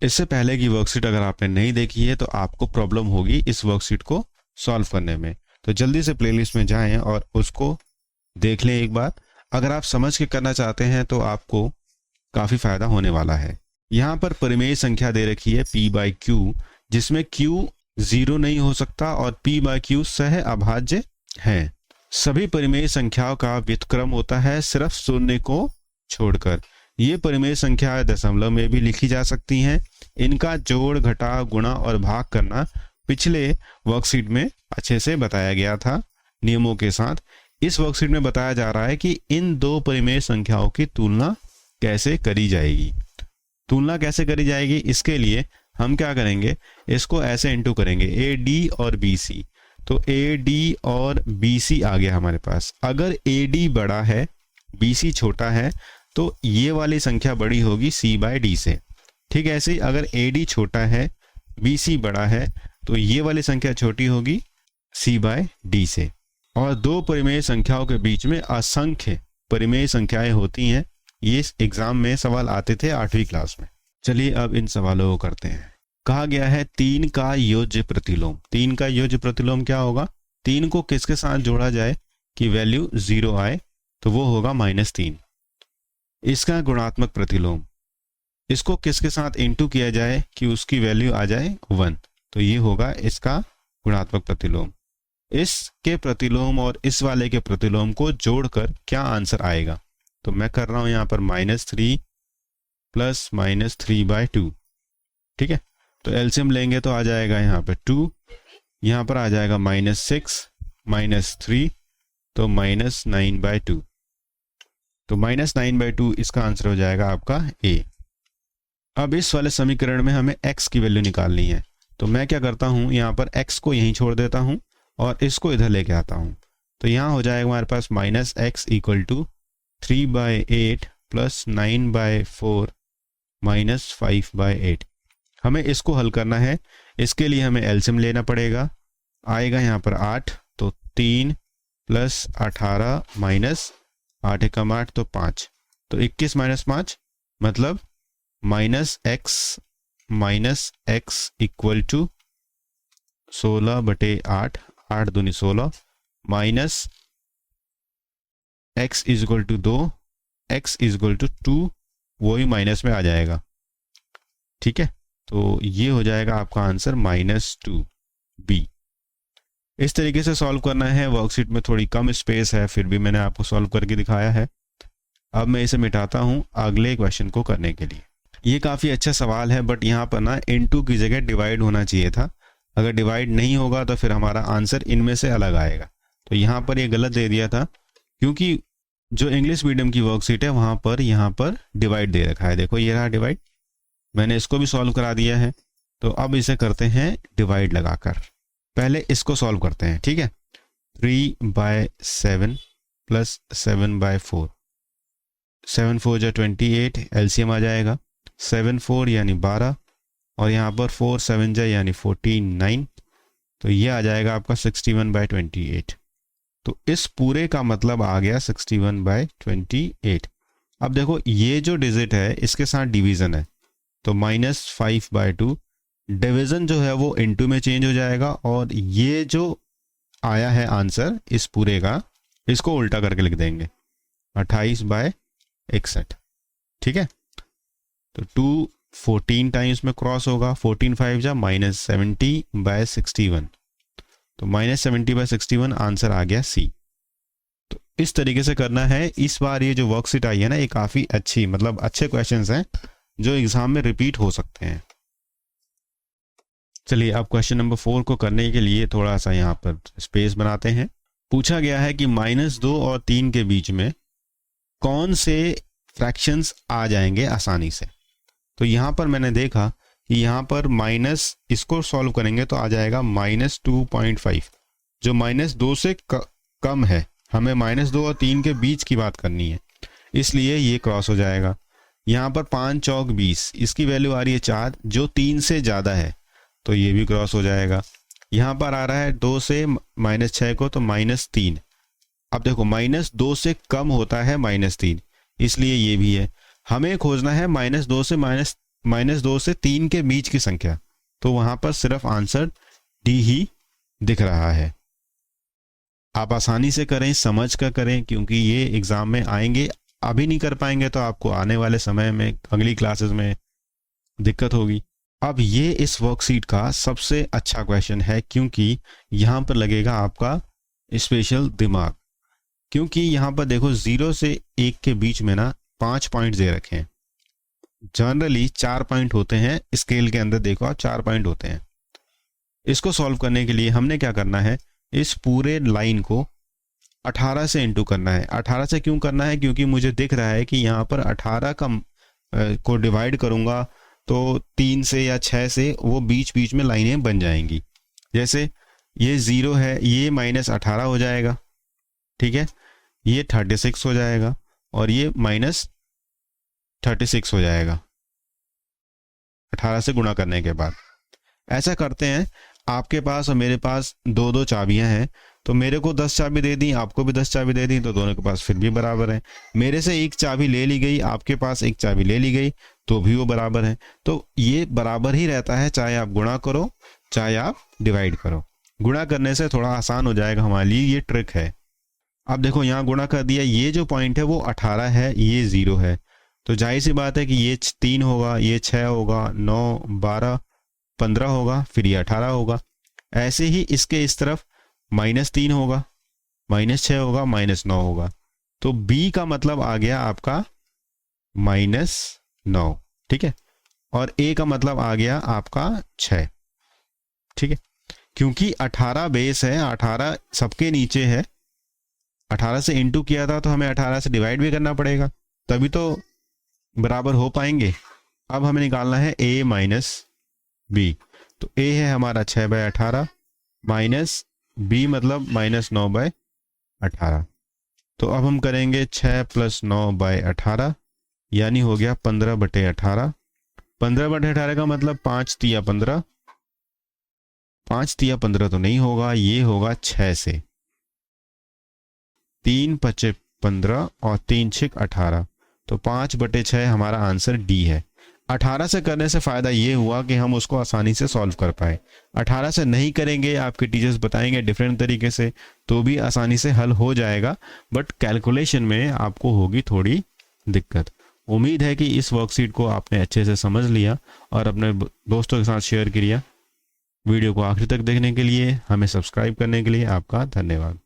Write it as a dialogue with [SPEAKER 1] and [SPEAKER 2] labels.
[SPEAKER 1] इससे पहले की वर्कशीट अगर आपने नहीं देखी है तो आपको प्रॉब्लम होगी इस वर्कशीट को सॉल्व करने में। तो जल्दी से प्लेलिस्ट में जाएं और उसको देख लें एक बार। अगर आप समझ के करना चाहते हैं तो आपको काफ़ी फायदा होने वाला है। यहाँ पर परिमेय संख्या दे रखी है p बाई क्यू, जिसमें q 0 नहीं हो सकता और p बाई क्यू सह अभाज्य है। सभी परिमेय संख्याओं का व्युत्क्रम होता है सिर्फ शून्य को छोड़कर। ये परिमेय संख्या दशमलव में भी लिखी जा सकती हैं। इनका जोड़, घटा, गुणा और भाग करना पिछले वर्कशीट में अच्छे से बताया गया था नियमों के साथ। इस वर्कशीट में बताया जा रहा है कि इन दो परिमेय संख्याओं की तुलना कैसे करी जाएगी। तुलना कैसे करी जाएगी, इसके लिए हम क्या करेंगे, इसको ऐसे इंटू करेंगे AD और BC। तो AD और BC आ गया हमारे पास। अगर AD बड़ा है BC छोटा है तो ये वाली संख्या बड़ी होगी C बाय D से। ठीक है, ऐसे ही अगर AD छोटा है BC बड़ा है तो ये वाली संख्या छोटी होगी C बाय D से। और दो परिमेय संख्याओं के बीच में असंख्य परिमेय संख्याएं होती हैं। ये एग्जाम में सवाल आते थे 8वीं क्लास में। चलिए अब इन सवालों को करते हैं। कहा गया है 3 का योज्य प्रतिलोम। 3 का योज्य प्रतिलोम क्या होगा, 3 को किसके साथ जोड़ा जाए कि वैल्यू 0 आए, तो वो होगा -3। इसका गुणात्मक प्रतिलोम, इसको किसके साथ इंटू किया जाए कि उसकी वैल्यू आ जाए 1, तो ये होगा इसका गुणात्मक प्रतिलोम। इसके प्रतिलोम और इस वाले के प्रतिलोम को जोड़कर क्या आंसर आएगा, तो मैं कर रहा हूं यहां पर -3 प्लस -3/2। ठीक है, तो एलसीएम लेंगे तो आ जाएगा यहाँ पे 2, यहाँ पर आ जाएगा -6 -3, तो -9/2। तो -9/2 इसका आंसर हो जाएगा आपका A। अब इस वाले समीकरण में हमें x की वैल्यू निकालनी है, तो मैं क्या करता हूँ, यहाँ पर x को यहीं छोड़ देता हूँ और इसको इधर लेके आता हूँ। तो यहाँ हो जाएगा हमारे पास -x = 3/8 प्लस 9/4 -5/8। हमें इसको हल करना है, इसके लिए हमें एलसीएम लेना पड़ेगा। आएगा यहाँ पर 8, तो 3 प्लस 18 माइनस 8 × 8 तो 5, तो 21 - 5 मतलब -x = 16/8, 8 दूनी 16, माइनस x = 2, x = 2, वो ही माइनस में आ जाएगा। ठीक है, तो ये हो जाएगा आपका आंसर -2B। इस तरीके से सॉल्व करना है। वर्कशीट में थोड़ी कम स्पेस है, फिर भी मैंने आपको सॉल्व करके दिखाया है। अब मैं इसे मिटाता हूं अगले क्वेश्चन को करने के लिए। ये काफ़ी अच्छा सवाल है, बट यहाँ पर ना इनटू की जगह डिवाइड होना चाहिए था। अगर डिवाइड नहीं होगा तो फिर हमारा आंसर इनमें से अलग आएगा। तो यहाँ पर ये गलत दे दिया था, क्योंकि जो इंग्लिश मीडियम की वर्कशीट है वहाँ पर यहाँ पर डिवाइड दे रखा है। देखो ये रहा डिवाइड, मैंने इसको भी सॉल्व करा दिया है। तो अब इसे करते हैं डिवाइड लगाकर। पहले इसको सॉल्व करते हैं। ठीक है, 3/7 प्लस 7/4, 7 4 = 28, एलसीएम आ जाएगा 7 4 यानी 12, और यहाँ पर 4 7 यानी 49, तो ये आ जाएगा आपका 61/28। तो इस पूरे का मतलब आ गया 61/28। अब देखो ये जो डिजिट है इसके साथ डिवीजन है, तो -5/2, डिवीजन जो है वो इनटू में चेंज हो जाएगा, और ये जो आया है आंसर इस पूरे का, इसको उल्टा करके लिख देंगे 28/61। ठीक है, तो 2 14 टाइम्स में क्रॉस होगा, 14 5 जा -70/61, तो -70/61 आंसर आ गया C। तो इस तरीके से करना है। इस बार ये जो वर्कशीट आई है ना, ये काफ़ी अच्छी, मतलब अच्छे क्वेश्चंस हैं जो एग्जाम में रिपीट हो सकते हैं। चलिए अब क्वेश्चन नंबर 4 को करने के लिए थोड़ा सा यहाँ पर स्पेस बनाते हैं। पूछा गया है कि -2 और 3 के बीच में कौन से फ्रैक्शंस आ जाएंगे आसानी से। तो यहाँ पर मैंने देखा कि यहाँ पर माइनस, इसको सॉल्व करेंगे तो आ जाएगा -2.5, जो -2 से कम है। हमें -2 और 3 के बीच की बात करनी है, इसलिए ये क्रॉस हो जाएगा। यहाँ पर 5 चौक 20, इसकी वैल्यू आ रही है 4, जो 3 से ज़्यादा है, तो ये भी क्रॉस हो जाएगा। यहाँ पर आ रहा है 2 से -6 को, तो -3। अब देखो -2 से कम होता है -3, इसलिए ये भी है। हमें खोजना है -2 से -2 से 3 के बीच की संख्या, तो वहां पर सिर्फ आंसर डी ही दिख रहा है। आप आसानी से करें, समझ कर करें, क्योंकि ये एग्जाम में आएंगे। अभी नहीं कर पाएंगे तो आपको आने वाले समय में अगली क्लासेस में दिक्कत होगी। अब ये इस वर्कशीट का सबसे अच्छा क्वेश्चन है, क्योंकि यहाँ पर लगेगा आपका स्पेशल दिमाग। क्योंकि यहाँ पर देखो 0 से 1 के बीच में ना 5 पॉइंट दे रखे हैं। जनरली 4 पॉइंट होते हैं, स्केल के अंदर देखो आप 4 पॉइंट होते हैं। इसको सॉल्व करने के लिए हमने क्या करना है, इस पूरे लाइन को 18 से इंटू करना है। 18 से क्यों करना है, क्योंकि मुझे दिख रहा है कि यहाँ पर 18 का को डिवाइड करूंगा तो 3 से या 6 से वो बीच बीच में लाइनें बन जाएंगी। जैसे ये 0 है, ये -18 हो जाएगा, ठीक है, ये 36 हो जाएगा और ये -36 हो जाएगा 18 से गुणा करने के बाद। ऐसा करते हैं, आपके पास और मेरे पास 2-2 चाबियां हैं, तो मेरे को 10 चाबी दे दी, आपको भी 10 चाबी दे दी, तो दोनों के पास फिर भी बराबर है। मेरे से एक चाबी ले ली गई, आपके पास एक चाबी ले ली गई, तो भी वो बराबर है। तो ये बराबर ही रहता है, चाहे आप गुणा करो चाहे आप डिवाइड करो। गुणा करने से थोड़ा आसान हो जाएगा हमारे लिए, ये ट्रिक है। अब देखो यहाँ गुणा कर दिया, ये जो पॉइंट है वो 18 है, ये 0 है, तो जाहिर सी बात है कि ये 3 होगा, ये 6 होगा, 9, 12, 15 होगा, फिर ये 18 होगा। ऐसे ही इसके इस तरफ -3 होगा, -6 होगा, -9 होगा, तो B का मतलब आ गया आपका -9, ठीक है, और A का मतलब आ गया आपका 6, ठीक है। क्योंकि 18 बेस है, 18 सबके नीचे है, 18 से इंटू किया था तो हमें 18 से डिवाइड भी करना पड़ेगा, तभी तो बराबर हो पाएंगे। अब हमें निकालना है A माइनस B, तो A है हमारा 6/18 माइनस B मतलब -9/18। तो अब हम करेंगे 6 + 9/18 यानी हो गया 15/18। 15/18 का मतलब 5 तिया 15, 5 तिया 15 तो नहीं होगा, ये होगा 6 से, 3 × 5 = 15 और 3 × 6 = 18, तो 5/6 हमारा आंसर डी है। 18 से करने से फ़ायदा ये हुआ कि हम उसको आसानी से सॉल्व कर पाए। 18 से नहीं करेंगे, आपके टीचर्स बताएंगे डिफरेंट तरीके से, तो भी आसानी से हल हो जाएगा, बट कैलकुलेशन में आपको होगी थोड़ी दिक्कत। उम्मीद है कि इस वर्कशीट को आपने अच्छे से समझ लिया और अपने दोस्तों के साथ शेयर किया। वीडियो को आखिर तक देखने के लिए, हमें सब्सक्राइब करने के लिए आपका धन्यवाद।